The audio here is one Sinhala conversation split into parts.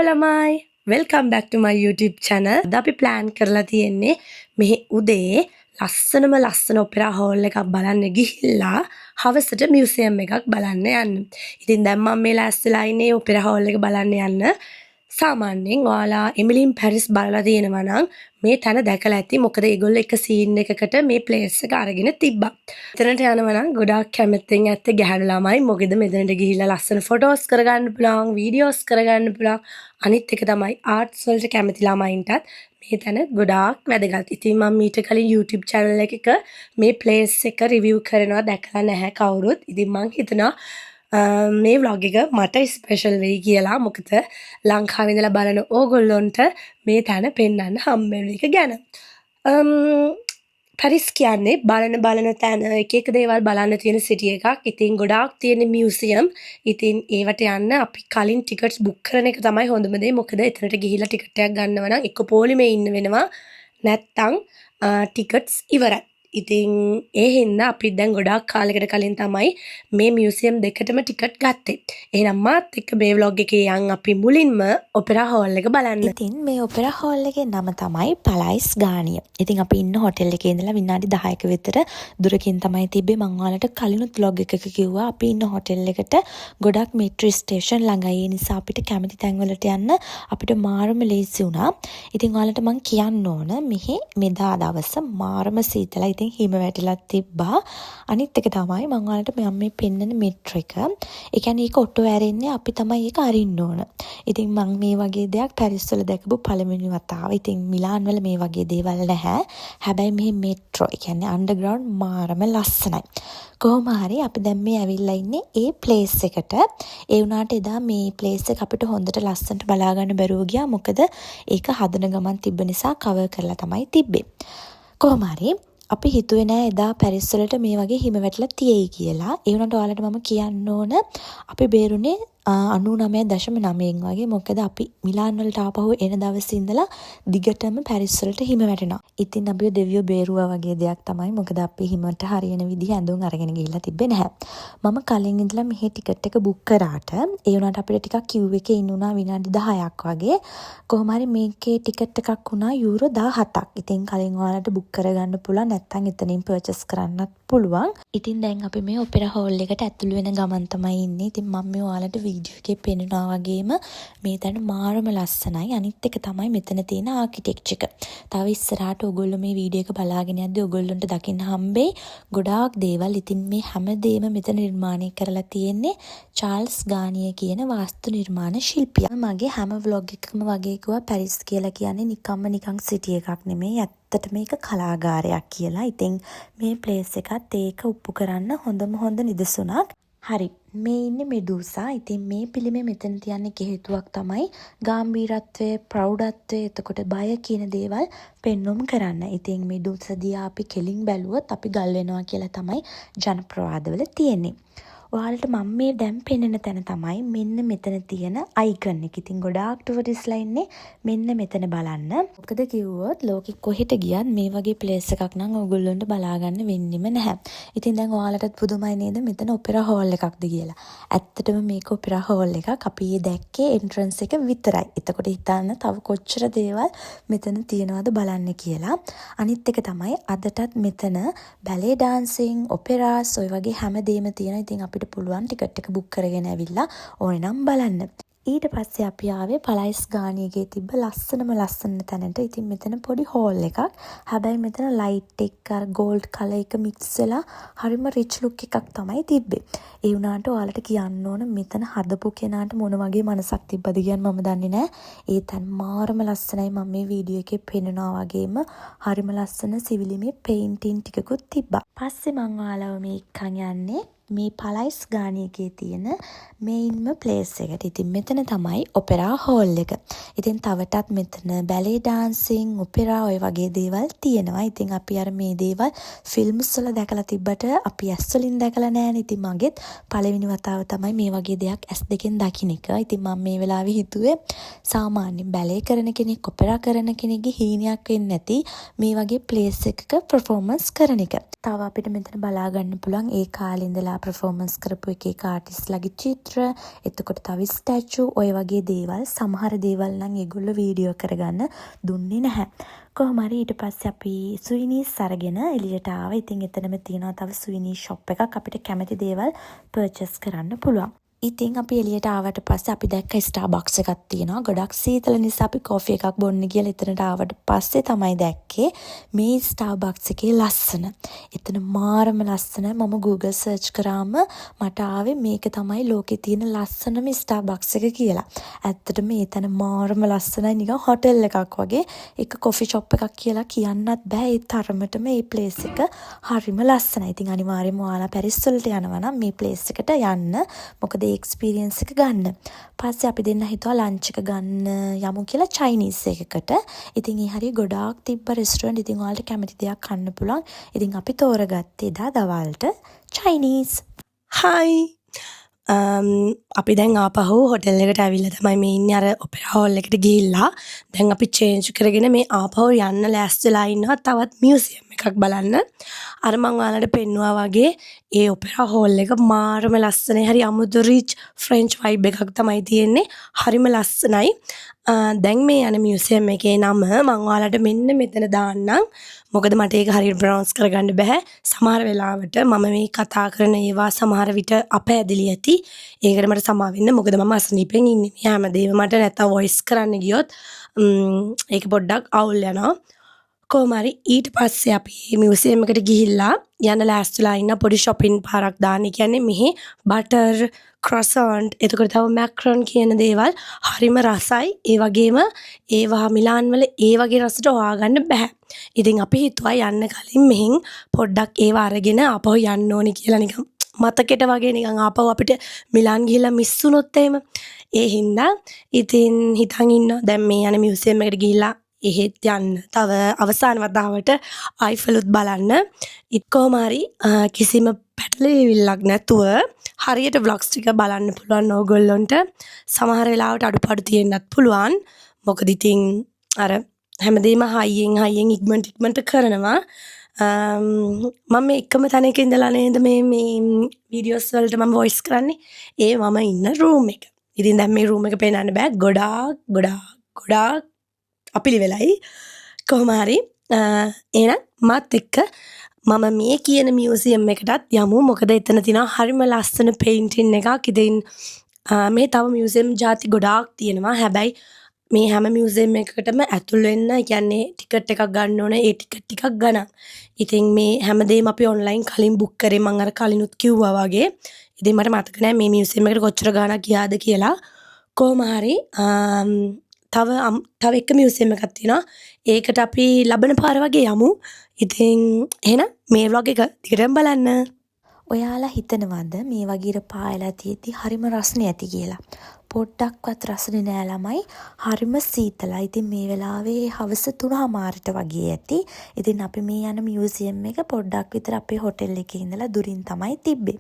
ළමයි welcome back to my YouTube channel. අද අපි plan කරලා තියෙන්නේ මෙහි උදේ ලස්සන ඔපෙරා හෝල් එකක් බලන්න ගිහිල්ලා හවසට මියුසියම් එකක් බලන්න යන්න. ඉතින් දැන් මම මේ ලෑස්තිලා ඉන්නේ ඔපෙරා හෝල් එක බලන්න යන්න. සාමාන්‍යයෙන් ඔයාලා එමිලි ඉන් පැරිස් බලලා තියෙනවා නම් මේ තැන දැකලා ඇති. මොකද ඒගොල්ලෝ එක සීන් එකකට මේ ප්ලේස් එක අරගෙන තිබ්බා. එතනට යනවා නම් ගොඩාක් කැමැත්තෙන් ඇත්තේ ගැහැණු ළමයි. මොකද මෙතනට ගිහිල්ලා ලස්සන ෆොටෝස් කරගන්න පුළුවන්, වීඩියෝස් කරගන්න පුළුවන්. අනිත් එක තමයි ආර්ට්ස් වලට කැමති ළමයින්ටත් මේ තැන ගොඩාක් වැදගත්. ඉතින් මම මීට කලින් YouTube channel එකක මේ ප්ලේස් එක රිවිව් කරනවා දැකලා නැහැ කවුරුත්. ඉතින් මං හිතනවා මේ vlog එක මට ස්පෙෂල් වෙයි කියලා. මොකද ලංකාවේ ඉඳලා බලන ඕගොල්ලොන්ට මේ තැන පෙන්වන්න හම්බ වෙන එක ගැන. පැරිස් කියන්නේ බලන තැන එක දේවල් බලන්න තියෙන සිටි එකක්. ඉතින් ගොඩාක් තියෙන මියුසියම්. ඉතින් ඒවට යන්න අපි කලින් ටිකට්ස් බුක් කරන එක තමයි හොඳම දේ. මොකද එතනට ගිහිල්ලා ටිකට් එකක් ගන්නව නම් එක්ක පොලිමේ ඉන්න වෙනවා. නැත්තම් ටිකට්ස් ඉවරයි. ඉතින් ඒ හින්දා අපි දැන් ගොඩාක් කාලයකට කලින් තමයි මේ මියුසියම් දෙකටම ටිකට් ගත්තේ. එහෙනම් මාත් එක්ක මේ vlog එකේ යන් අපි මුලින්ම ඔපෙරා හෝල් එක බලන්න. ඉතින් මේ ඔපෙරා හෝල් එකේ නම තමයි පලයිස් ගානිය. ඉතින් අපි ඉන්න හොටෙල් එකේ ඉඳලා විනාඩි 10ක විතර දුරකින් තමයි තිබ්බේ. මං ඔයාලට කලිනුත් vlog එකක කිව්වා අපි ඉන්න හොටෙල් එකට ගොඩක් මෙට්‍රෝ ස්ටේෂන් ළඟයි. ඒ නිසා අපිට කැමති තැන් වලට යන්න අපිට මාරම ලේසි වුණා. ඉතින් ඔයාලට මං කියන්න ඕන මෙහි මෙදා දවස මාරම සීතලයි. ඉතින් හිම වැටිලා තිබ්බා. අනිත් එක තමයි මම ඔයාලට මම මේ පෙන්නන මෙට්‍රෝ එක. ඒ කියන්නේ ඒක ඔටෝ ඇරෙන්නේ අපි තමයි ඒක අරින්න ඕන. ඉතින් මම මේ වගේ දෙයක් පැරිස් වල දැකපු පළවෙනි වතාව. ඉතින් මිලාන් වල මේ වගේ දේවල් නැහැ. හැබැයි මේ මෙට්‍රෝ ඒ කියන්නේ අන්ඩර්ග්‍රවුන්ඩ් මාරම ලස්සනයි. කොහොම හරි අපි දැන් මේ ඇවිල්ලා ඉන්නේ ඒ ප්ලේස් එකට. ඒ වුණාට එදා මේ ප්ලේස් එක අපිට හොඳට ලස්සනට බලා ගන්න බැරුව ගියා. මොකද ඒක හදන ගමන් තිබ්බ නිසා කවර් කරලා තමයි තිබ්බේ. කොහොම හරි අපි හිතුවේ නෑ එදා පැරිස් වලට මේ වගේ හිම වැටලා තියෙයි කියලා. ඒ වුණාට ඔයාලට මම කියන්න ඕන අපි බේරුනේ 99.9න් වගේ. මොකද අපි මිලාන් වලට ආපහු එන දවසේ ඉඳලා දිගටම පැරිස් වලට හිම වැටෙනවා. ඉතින් අපි දෙවියෝ බේරුවා වගේ දෙයක් තමයි. මොකද අපි හිමට හරියන විදිහ ඇඳුම් අරගෙන ගිහිල්ලා තිබ්බේ නැහැ. මම කලින් ඉඳලා මෙහි ටිකට් එක බුක් කරාට ඒ වුණාට අපිට ටිකක් queue එකේ ඉන්න උනා විනාඩි 10ක් වගේ. කොහොම හරි මේකේ ටිකට් එකක් වුණා යූරෝ 17ක්. ඉතින් කලින් ඔයාලට බුක් කරගන්න පුළුවන්. නැත්නම් එතනින් පර්චේස් කරන්නත් පුළුවන්. ඉතින් දැන් අපි මේ ඔපෙරා හෝල් එකට ඇතුළු වෙන ගමන් තමයි ඉන්නේ. ඉතින් මම මේ ඔයාලට වීඩියෝ එකේ පෙන්වනවා වගේම මේ තැන මාරම ලස්සනයි. අනිත් එක තමයි මෙතන තියෙන ආකිටෙක්චර් එක. තව ඉස්සරහට ඔයගොල්ලෝ මේ වීඩියෝ එක බලාගෙන යද්දී ඔයගොල්ලන්ට දකින්න හම්බෙයි ගොඩාක් දේවල්. ඉතින් මේ හැමදේම මෙතන නිර්මාණය කරලා තියෙන්නේ චාල්ස් ගානිය කියන වාස්තු නිර්මාණ ශිල්පියා. මගේ හැම vlog එකකම වගේ කිව්වා පැරිස් කියලා කියන්නේ නිකන් සිටි එකක් නෙමෙයි. ඇත්තට මේක කලාගාරයක් කියලා. ඉතින් මේ ප්ලේස් එකත් ඒක ඔප්පු කරන්න හොඳ නිදසුනක්. හරි මේ ඉන්නේ මෙඩූසා. ඉතින් මේ පිළිමේ මෙතන තියන්නේ හේතුවක් තමයි ගාම්භීරත්වය, ප්‍රෞಢත්වය, එතකොට බය කියන දේවල් පෙන්වුම් කරන්න. ඉතින් මෙඩූසා දිහා අපි කෙලින් බැලුවොත් අපි ගල් වෙනවා කියලා තමයි ජනප්‍රවාදවල තියෙන්නේ. ඔයාලට මම මේ දැන් පෙන්වන තැන තමයි මෙන්න මෙතන තියෙන අයිකන් එක. ඉතින් ගොඩාක් ටුවරිස්ලා ඉන්නේ මෙන්න මෙතන බලන්න. මොකද කිව්වොත් ලෝකෙ කොහෙට ගියත් මේ වගේ ප්ලේස් එකක් නම් ඔයගොල්ලන්ට බලා ගන්න වෙන්නෙම නැහැ. ඉතින් දැන් ඔයාලටත් පුදුමයි නේද මෙතන ඔපෙරා හෝල් එකක්ද කියලා. ඇත්තටම මේක ඔපෙරා හෝල් එකක්. අපි දැක්කේ එන්ට්‍රන්ස් එක විතරයි. එතකොට හිතන්න තව කොච්චර දේවල් මෙතන තියෙනවද බලන්න කියලා. අනිත් එක තමයි අදටත් මෙතන බැලේ ඩාන්සින්, ඔපෙරාස් ඔය වගේ හැමදේම තියෙනවා. ඉතින් අපිට පුළුවන් ටිකට් එක බුක් කරගෙන ඇවිල්ලා ඕනේ නම් බලන්න. ඊට පස්සේ අපි ආවේ පලයිස් ගානියගේ තිබ්බ ලස්සන තැනට. ඉතින් මෙතන පොඩි හෝල් එකක්. හැබැයි මෙතන ලයිට් එක අර ගෝල්ඩ් කලර් එක මික්ස් වෙලා හරිම රිච් ලුක් එකක් තමයි තිබ්බේ. ඒ වුණාට ඔයාලට කියන්න ඕන මෙතන හදපු කෙනාට මොන වගේ මනසක් තිබ්බද කියන්නේ මම දන්නේ නැහැ. ඒ තැන් මාරම ලස්සනයි. මම මේ වීඩියෝ එකේ පෙන්නනවා වගේම හරිම ලස්සන සිවිලිමේ පේන්ටින් ටිකකුත් තිබ්බා. පස්සේ මම ඔයාලව මේ එක්කන් යන්නේ මේ පලයිස් ගානියකේ තියෙන මේන්ම ප්ලේස් එකට. ඉතින් මෙතන තමයි ඔපෙරා හෝල් එක. ඉතින් තවටත් මෙතන බැලේ ඩාන්සින්, ඔපෙරා ඔය වගේ දේවල් තියෙනවා. ඉතින් අපි අර මේ දේවල් ෆිල්ම්ස් වල දැකලා තිබ්බට අපි ඇස් වලින් දැකලා නැහැ. ඉතින් මගෙත් පළවෙනි වතාව තමයි මේ වගේ දෙයක් ඇස් දෙකෙන් දකින්න එක. ඉතින් මම මේ වෙලාවේ හිතුවේ සාමාන්‍යයෙන් බැලේ කරන කෙනෙක්, ඔපෙරා කරන කෙනෙක්ගේ හීනයක් වෙන්නේ නැති මේ වගේ ප්ලේස් එකක පර්ෆෝමන්ස් කරන එක. තව අපිට මෙතන බලා ගන්න පුළුවන් ඒ කාලේ ඉඳලා වෙලා performance කරපු එක ආටිස්ට්ලාගේ චිත්‍ර, එතකොට තව ස්ටැචු, ඔය වගේ දේවල් සමහර දේවල් නම් ඒගොල්ලෝ වීඩියෝ කරගන්න දුන්නේ නැහැ. කොහොම හරි ඊට පස්සේ අපි සුවිනීස් අරගෙන එළියට ආවා. ඉතින් එතනම තියෙනවා තව සුවිනී ෂොප් එකක්. අපිට කැමති දේවල් පර්චේස් කරන්න පුළුවන්. ඉතින් අපි එළියට ආවට පස්සේ අපි දැක්ක ස්ටාර්බක්ස් එකක් තියෙනවා. ගොඩක් සීතල නිසා අපි කෝෆි එකක් බොන්න කියලා එතනට ආවට පස්සේ තමයි දැක්කේ මේ ස්ටාර්බක්ස් එකේ ලස්සන. එතන මාරම ලස්සන. මම Google search කරාම මට ආවේ මේක තමයි ලෝකේ තියෙන ලස්සනම ස්ටාර්බක්ස් එක කියලා. ඇත්තටම මේ තැන මාරම ලස්සනයි. නිකන් හොටෙල් එකක් වගේ. එක කොෆි ෂොප් එකක් කියලා කියන්නත් බෑ. ඒ තරමටම මේ ප්ලේස් එක හරිම ලස්සනයි. ඉතින් අනිවාර්යයෙන්ම ඔයාලා පැරිස් වලට යනවා නම් මේ ප්ලේස් එකට යන්න. මොකද එක්ස්පීරියන්ස් එක ගන්න. පස්සේ අපි දෙන්න හිතුවා ලන්ච් එක ගන්න යමු කියලා චයිනීස් එකකට. ඉතින් ඒ හරිය ගොඩාක් තිබ්බ රෙස්ටුරන්ට්. ඉතින් ඔයාලට කැමති දෙයක් කන්න පුළුවන්. ඉතින් අපි තෝරගත්තේ එදා දවල්ට චයිනීස්. හයි අපි දැන් ආපහු හොටෙල් එකට ඇවිල්ලා තමයි මේ ඉන්නේ. අර ඔපෙරා හෝල් එකට ගිහිල්ලා දැන් අපි චේන්ජ් කරගෙන මේ ආපහු යන්න ලෑස්තිලා ඉන්නවා තවත් මියුසියම් එකක් බලන්න. අර මම ඔයාලට පෙන්නුවා වගේ ඒ ඔපෙරා හෝල් එක මාරම ලස්සනයි. හරි අමුතු රිච් ෆ්‍රෙන්ච් වයිබ් එකක් තමයි තියෙන්නේ. හරිම ලස්සනයි. දැන් මේ යන මියුසියම් එකේ නම මම ඔයාලට මෙන්න මෙතන දාන්නම්. මොකද මට ඒක හරියට ප්‍රොනවුන්ස් කරගන්න බෑ. සමහර වෙලාවට මම මේ කතා කරන ඒවා සමහර විට අපැදිලි ඇති. ඒකට මට සමා වෙන්න. මොකද මම අසනීපෙන් ඉන්නේ. මේ හැමදේම මට නැත්තම් වොයිස් කරන්න ගියොත් ඒක පොඩ්ඩක් අවුල් යනවා. කොහොම හරි ඊට පස්සේ අපි මියුසියම් එකට ගිහිල්ලා යන ලෑස්තිලා ඉන්න පොඩි shopping පාරක් දාන්න. කියන්නේ මෙහි බටර්, croissant, එතකොට තව macaron කියන දේවල් හරිම රසයි. ඒ වගේම ඒවා මිලාන් වල ඒ වගේ රසට හොයාගන්න බෑ. ඉතින් අපි හිතුවා යන්න කලින් මෙහින් පොඩ්ඩක් ඒවා අරගෙන ආපහු යන්න ඕනේ කියලා නිකන් මතකෙට වගේ නිකන් ආපහු අපිට මිලාන් ගිහිල්ලා මිස් වුණොත් එහෙම. ඒ හින්දා ඉතින් හිතන් ඉන්නවා දැන් මේ යන මියුසියම් එකට ගිහිල්ලා එහෙත් යන්න. තව අවසාන වතාවට අයිෆලුත් බලන්න. කොහොම හරි කිසිම පැටලෙවිල්ලක් නැතුව හරියට vlogs ටික බලන්න පුළුවන් ඕගොල්ලොන්ට. සමහර වෙලාවට අඩුපාඩු තියෙන්නත් පුළුවන්. මොකද ඉතින් අර හැමදේම හයියෙන් ඉක්මනට කරනවා. මම මේ එකම තැනක ඉඳලා නේද මේ වීඩියෝස් වලට මම වොයිස් කරන්නේ. ඒ මම ඉන්න රූම් එක. ඉතින් දැන් මේ රූම් එක පේන්නන්න බෑ. ගොඩාක් අපිලිවෙලයි. කොහොම හරි එහෙනම් මාත් එක්ක මම මේ කියන මියුසියම් එකටත් යමු. මොකද එතන තියෙනවා හරිම ලස්සන පේන්ටින් එකක්. ඉතින් මේ තව මියුසියම් ಜಾති ගොඩාක් තියෙනවා. හැබැයි මේ හැම මියුසියම් එකකටම ඇතුල් වෙන්න කියන්නේ ටිකට් එකක් ගන්න ඕනේ. ඒ ටිකට් ටිකක් ගණන්. ඉතින් මේ හැමදේම අපි ඔන්ලයින් කලින් බුක් කරේ. මම අර කලිනුත් කිව්වා වගේ. ඉතින් මට මතක නෑ මේ මියුසියම් එකට කොච්චර ගාණක් ගියාද කියලා. කොහොම හරි තව එක මියුසියම් එකක් තියෙනවා. ඒකට අපි ලබන පාර වගේ යමු. ඉතින් එහෙනම් මේ vlog එක දිගටම බලන්න. ඔයාලා හිතනවද මේ වගේ පායලා තියෙද්දි හරිම රසනේ ඇති කියලා? පොඩ්ඩක්වත් රසනේ නෑ ළමයි. හරිම සීතලයි. ඉතින් මේ වෙලාවේ හවස 3:00ට වගේ ඇති. ඉතින් අපි මේ යන මියුසියම් එක පොඩ්ඩක් විතර අපේ හොටෙල් එකේ ඉඳලා දුරින් තමයි තිබ්බේ.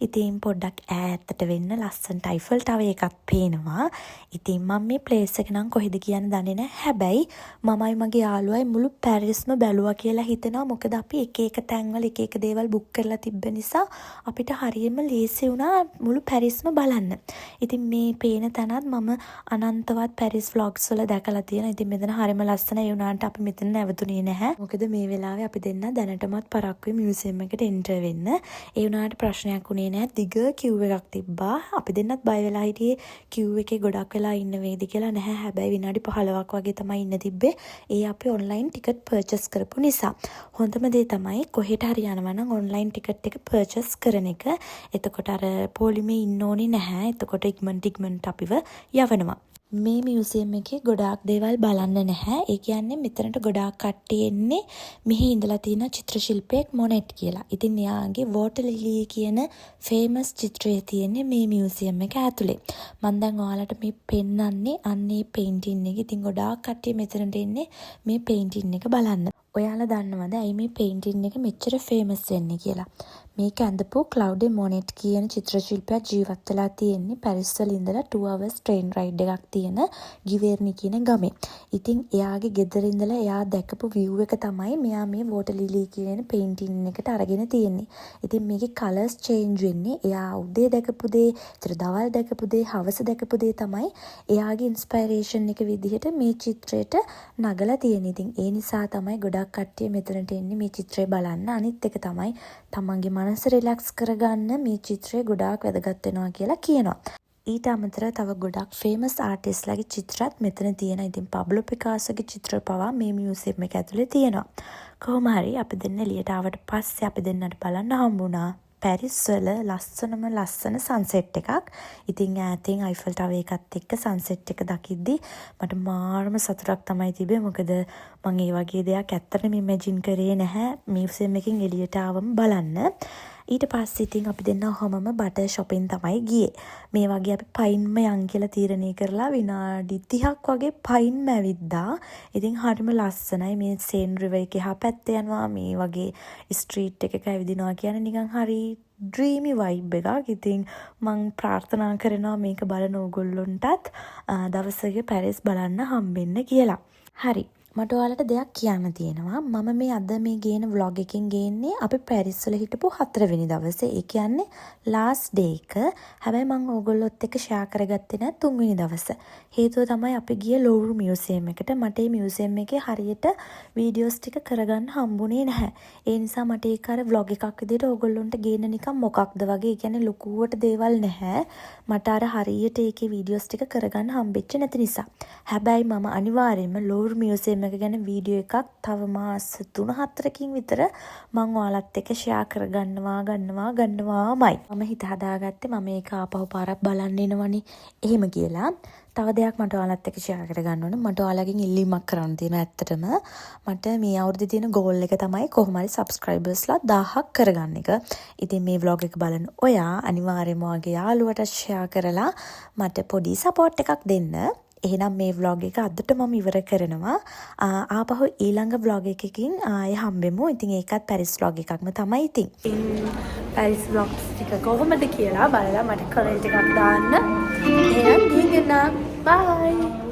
ඉතින් පොඩ්ඩක් ඈතට වෙන්න ලස්සනට අයිෆල් ටවර් එකක් පේනවා. ඉතින් මම මේ ප්ලේස් එක නම් කොහෙද කියන්න දන්නේ නැහැ. හැබැයි මමයි මගේ යාළුවයි මුළු පැරිස්ම බැලුවා කියලා හිතෙනවා. මොකද අපි එක තැන්වල එක දේවල් බුක් කරලා තිබ්බ නිසා අපිට හරියම ලේසි වුණා මුළු පැරිස්ම බලන්න. ඉතින් මේ පේන තැනත් මම අනන්තවත් පැරිස් vlogs වල දැකලා තියෙනවා. ඉතින් මෙතන හරියම ලස්සනයි. ඒ වුණාට අපි මෙතන නැවතුනේ නැහැ. මොකද මේ වෙලාවේ අපි දෙන්න දැනටමත් පරක්කුවේ මියුසියම් එකට එන්ටර් වෙන්න. ඒ වුණාට ප්‍රශ්නයක් උනේ නැහැ. දිග queue එකක් තිබ්බා. අපි දෙන්නත් බය වෙලා හිටියේ queue එකේ ගොඩක් වෙලා ඉන්න වේද කියලා. නැහැ. හැබැයි විනාඩි 15ක් වගේ තමයි ඉන්න තිබ්බේ. ඒ අපි ඔන්ලයින් ටිකට් පර්චේස් කරපු නිසා. හොඳම දේ තමයි කොහෙට හරි යනවා නම් ඔන්ලයින් ටිකට් එක පර්චේස් කරන එක. එතකොට අර පොලිමේ ඉන්න ඕනේ නැහැ. එතකොට ඉක්මනට අපිව යවනවා. මේ මියුසියම් එකේ ගොඩාක් දේවල් බලන්න නැහැ. ඒ කියන්නේ මෙතනට ගොඩාක් කට්ටිය එන්නේ මෙහි ඉඳලා තියෙන චිත්‍ර ශිල්පියෙක් මොනෙට් කියලා. ඉතින් එයාගේ වෝටර් ලිලි කියන ෆේමස් චිත්‍රය තියෙන්නේ මේ මියුසියම් එක ඇතුලේ. මම දැන් ඔයාලට මේ පෙන්නන්නේ අන්නේ පේන්ටින් එක. ඉතින් ගොඩාක් කට්ටිය මෙතනට එන්නේ මේ පේන්ටින් එක බලන්න. ඔයාලා දන්නවද ඇයි මේ පේන්ටින් එක මෙච්චර ෆේමස් වෙන්නේ කියලා? මේක ඇඳපු ක්ලවුඩි මොනෙට් කියන චිත්‍ර ශිල්පියා ජීවත් වෙලා තියෙන්නේ පැරිස් වල ඉඳලා 2 hours train ride එකක් තියෙන ගිවර්නි කියන ගමේ. ඉතින් එයාගේ ගෙදර ඉඳලා එයා දැකපු view එක තමයි මෙයා මේ water lily කියන painting එකට අරගෙන තියෙන්නේ. ඉතින් මේකේ colours change වෙන්නේ එයා උදේ දැකපු දේ, ඊට දවල් දැකපු දේ, හවස දැකපු දේ තමයි එයාගේ inspiration එක විදිහට මේ චිත්‍රයට නගලා තියෙන්නේ. ඉතින් ඒ නිසා තමයි ගොඩක් කට්ටිය මෙතනට එන්නේ මේ චිත්‍රය බලන්න. අනිත් එක තමයි තමන්ගේ මනස රිලැක්ස් කරගන්න මේ චිත්‍රය ගොඩාක් වැදගත් වෙනවා කියලා කියනවා. ඊට අමතරව තව ගොඩක් ෆේමස් ආටිස්ට්ලාගේ චිත්‍රත් මෙතන තියෙනවා. ඉතින් පබ්ලෝ පිකාසෝගේ චිත්‍ර පවා මේ මියුසියම් එක ඇතුලේ තියෙනවා. කොහොම හරි අපි දෙන්න එළියට ආවට පස්සේ අපි දෙන්නට බලන්න හම්බුණා පැරිස් වල ලස්සන සන්සෙට් එකක්. ඉතින් ඈතින් අයිෆල් ටවර් එකත් එක්ක සන්සෙට් එක දකිද්දි මට මාරම සතුටක් තමයි තිබේ. මොකද මම ඒ වගේ දෙයක් ඇත්තටම ඉමේජින් කරේ නැහැ මියුසියම් එකකින් එළියට ආවම බලන්න. ඊට පස්සේ ඉතින් අපි දෙන්න ඔහොමම බටර් shopping තමයි ගියේ. මේ වගේ අපි පයින්ම යන් කියලා තීරණය කරලා විනාඩි 30ක් වගේ පයින්ම ඇවිද්දා. ඉතින් හරිම ලස්සනයි මේ සේන් රිවර් එකේ හා පැත්තේ යනවා මේ වගේ ස්ට්‍රීට් එකක ඇවිදිනවා කියන්නේ නිකන් හරි ඩ්‍රීමි වයිබ් එකක්. ඉතින් මම ප්‍රාර්ථනා කරනවා මේක බලන ඕගොල්ලොන්ටත් දවසක පැරිස් බලන්න හම්බෙන්න කියලා. හරි. මට ඔයාලට දෙයක් කියන්න තියෙනවා. මම මේ අද මේ ගේන vlog එකෙන් ගේන්නේ අපි පැරිස් වල හිටපු 4 වෙනි දවසේ. ඒ කියන්නේ last day එක. හැබැයි මම ඕගොල්ලොත් එක්ක share කරගත්තේ නැහැ 3 වෙනි දවසේ. හේතුව තමයි අපි ගිය ලෝවර් මියුසියම් එකට. මට මේ මියුසියම් එකේ හරියට වීඩියෝස් ටික කරගන්න හම්බුනේ නැහැ. ඒ නිසා මට ඒක අර vlog එකක් විදිහට ඕගොල්ලොන්ට ගේන්න නිකන් මොකක්ද වගේ. ඒ කියන්නේ ලොකුවට දේවල් නැහැ. මට අර හරියට ඒකේ වීඩියෝස් ටික කරගන්න හම්බෙච්ච නැති නිසා. හැබැයි මම අනිවාර්යයෙන්ම ලෝවර් මියුසියම් එක ගැන වීඩියෝ එකක් තව මාස 3-4කින් විතර මම ඔයාලත් එක්ක ෂෙයා ගන්නවාමයි. මම හිත හදාගත්තේ මම ඒක ආපහු පාරක් බලන්න එනවනේ එහෙම කියලා. තව දෙයක් මට ඔයාලත් එක්ක ෂෙයා කරගන්න ඕන. මට ඔයාලගෙන් ඉල්ලීමක් කරන්න තියෙනවා ඇත්තටම. මට මේ අවුරුද්දේ තියෙන ගෝල් එක තමයි කොහොම හරි සබ්ස්ක්‍රයිබර්ස්ලා 1000ක් කරගන්න එක. ඉතින් මේ vlog එක බලන ඔයා අනිවාර්යයෙන්ම ඔයාගේ යාළුවට ෂෙයා කරලා මට පොඩි සපෝට් එකක් දෙන්න. එහෙනම් මේ vlog එක අදට මම ඉවර කරනවා. ආපහු ඊළඟ vlog එකකින් ආයෙ හම්බෙමු. ඉතින් ඒකත් පැරිස් vlog එකක්ම තමයි ඉතින්. පැරිස් vlogs ටික කොහොමද කියලා බලලා මට කමෙන්ට් එකක් දාන්න. එහෙනම් ගිහින් එන්න. බයි.